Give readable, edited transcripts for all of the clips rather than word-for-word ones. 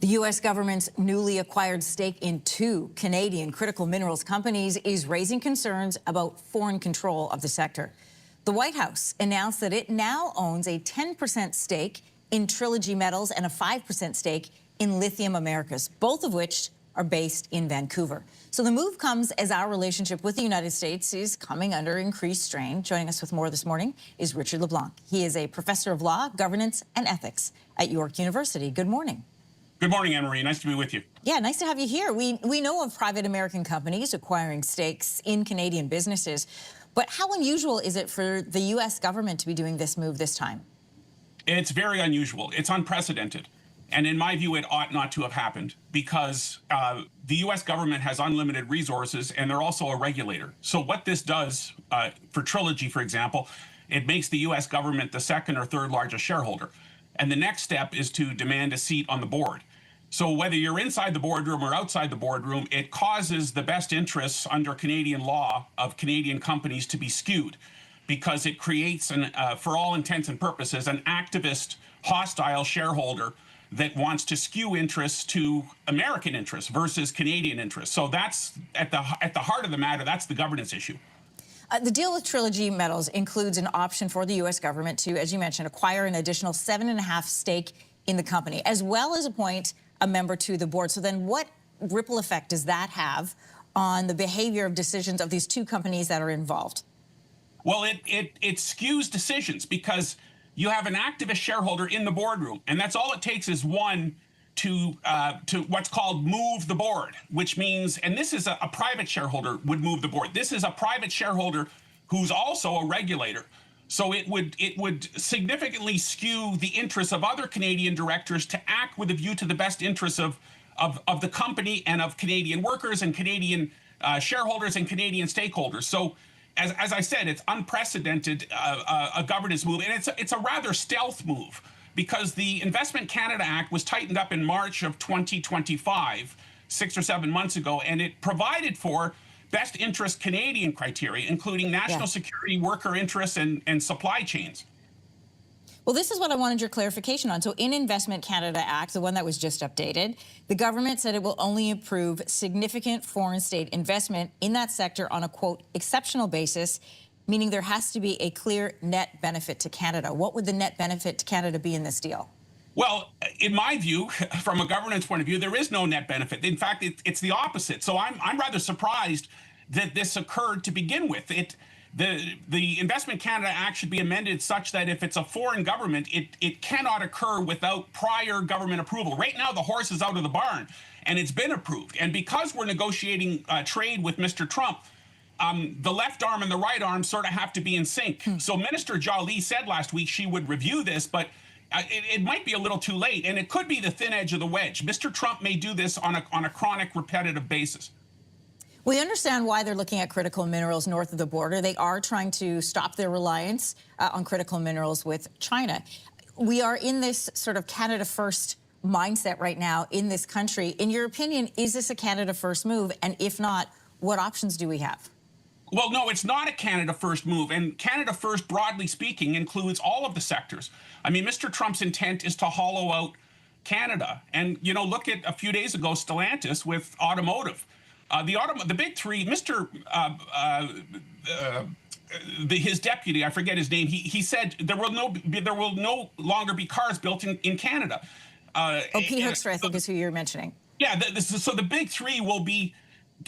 The U.S. government's newly acquired stake in two Canadian critical minerals companies is raising concerns about foreign control of the sector. The White House announced that it now owns a 10% stake in Trilogy Metals and a 5% stake in Lithium Americas, both of which are based in Vancouver. So the move comes as our relationship with the United States is coming under increased strain. Joining us with more this morning is Richard Leblanc. He is a professor of law, governance, and ethics at York University. Good morning. Good morning, Anne-Marie. Nice to be with you. Yeah, nice to have you here. We know of private American companies acquiring stakes in Canadian businesses, but how unusual is it for the U.S. government to be doing this move this time? It's very unusual. It's unprecedented. And in my view, it ought not to have happened because the U.S. government has unlimited resources and they're also a regulator. So what this does for Trilogy, for example, it makes the U.S. government the second or third largest shareholder. And the next step is to demand a seat on the board. So whether you're inside the boardroom or outside the boardroom, it causes the best interests under Canadian law of Canadian companies to be skewed because it creates, for all intents and purposes, an activist, hostile shareholder that wants to skew interests to American interests versus Canadian interests. So that's at the heart of the matter. That's the governance issue. The deal with Trilogy Metals includes an option for the U.S. government to, as you mentioned, acquire an additional 7.5% stake in the company, as well as appoint a member to the board. So then what ripple effect does that have on the behavior of decisions of these two companies that are involved? Well, it skews decisions because you have an activist shareholder in the boardroom, and that's all it takes is one to what's called move the board, which means, and this is a private shareholder would move the board. This is a private shareholder who's also a regulator. So it would significantly skew the interests of other Canadian directors to act with a view to the best interests of the company and of Canadian workers and Canadian shareholders and Canadian stakeholders. So as I said, it's unprecedented a governance move, and it's a rather stealth move because the Investment Canada Act was tightened up in March of 2025, 6 or 7 months ago, and it provided for best interest Canadian criteria, including national security, worker interests, and supply chains. Well, this is what I wanted your clarification on. So in Investment Canada Act, the one that was just updated, the government said it will only approve significant foreign state investment in that sector on a, quote, exceptional basis, meaning there has to be a clear net benefit to Canada. What would the net benefit to Canada be in this deal? Well, in my view, from a governance point of view, there is no net benefit. In fact, it's the opposite. So I'm rather surprised that this occurred to begin with. The Investment Canada Act should be amended such that if it's a foreign government, it cannot occur without prior government approval. Right now, the horse is out of the barn, and it's been approved. And because we're negotiating trade with Mr. Trump, the left arm and the right arm sort of have to be in sync. So Minister Jolie said last week she would review this, but it might be a little too late, and it could be the thin edge of the wedge. Mr. Trump may do this on a chronic, repetitive basis. We understand why they're looking at critical minerals north of the border. They are trying to stop their reliance on critical minerals with China. We are in this sort of Canada first mindset right now in this country. In your opinion, is this a Canada first move? And if not, what options do we have? Well, no, it's not a Canada first move. And Canada first, broadly speaking, includes all of the sectors. I mean, Mr. Trump's intent is to hollow out Canada. And, you know, look at a few days ago, Stellantis with automotive. The big three, his deputy, I forget his name, he said there will no longer be cars built in Canada. Pete Hoekstra, I think, is who you're mentioning. Yeah, so the big three will be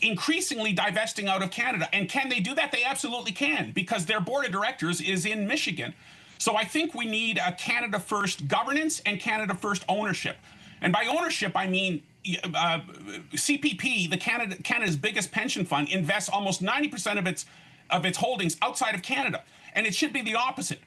increasingly divesting out of Canada. And can they do that? They absolutely can, because their board of directors is in Michigan. So I think we need a Canada first governance and Canada first ownership. And by ownership, I mean CPP, Canada's biggest pension fund, invests almost 90% of its holdings outside of Canada. And it should be the opposite.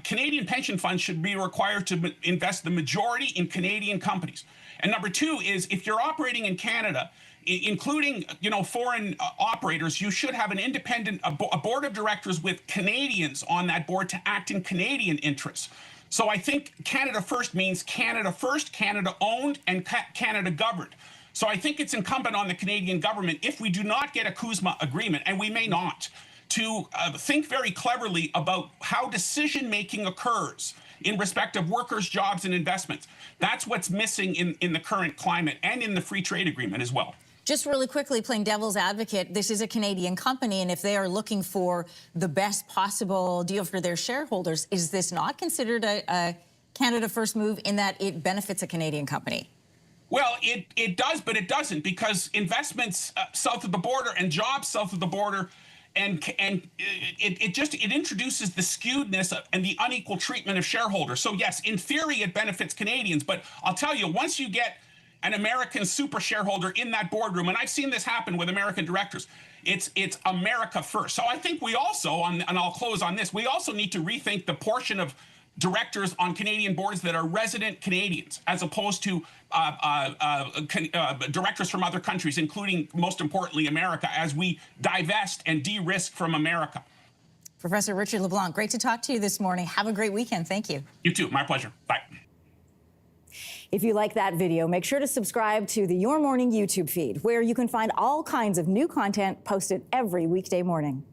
Canadian pension funds should be required to invest the majority in Canadian companies. And number two is, if you're operating in Canada, including, you know, foreign operators, you should have an independent a board of directors with Canadians on that board to act in Canadian interests. So I think Canada first means Canada first, Canada owned, and Canada governed. So I think it's incumbent on the Canadian government, if we do not get a CUSMA agreement, and we may not, to think very cleverly about how decision-making occurs in respect of workers, jobs, and investments. That's what's missing in the current climate and in the free trade agreement as well. Just really quickly, playing devil's advocate, this is a Canadian company, and if they are looking for the best possible deal for their shareholders, is this not considered a Canada First move in that it benefits a Canadian company? Well, it does, but it doesn't, because investments south of the border and jobs south of the border, and it introduces the skewedness and the unequal treatment of shareholders. So yes, in theory, it benefits Canadians, but I'll tell you, once you get an American super shareholder in that boardroom, and I've seen this happen with American directors, it's America first. So I think we also, and I'll close on this, we also need to rethink the portion of directors on Canadian boards that are resident Canadians, as opposed to directors from other countries, including, most importantly, America, as we divest and de-risk from America. Professor Richard Leblanc, great to talk to you this morning. Have a great weekend. Thank you. You too. My pleasure. Bye. If you like that video, make sure to subscribe to the Your Morning YouTube feed, where you can find all kinds of new content posted every weekday morning.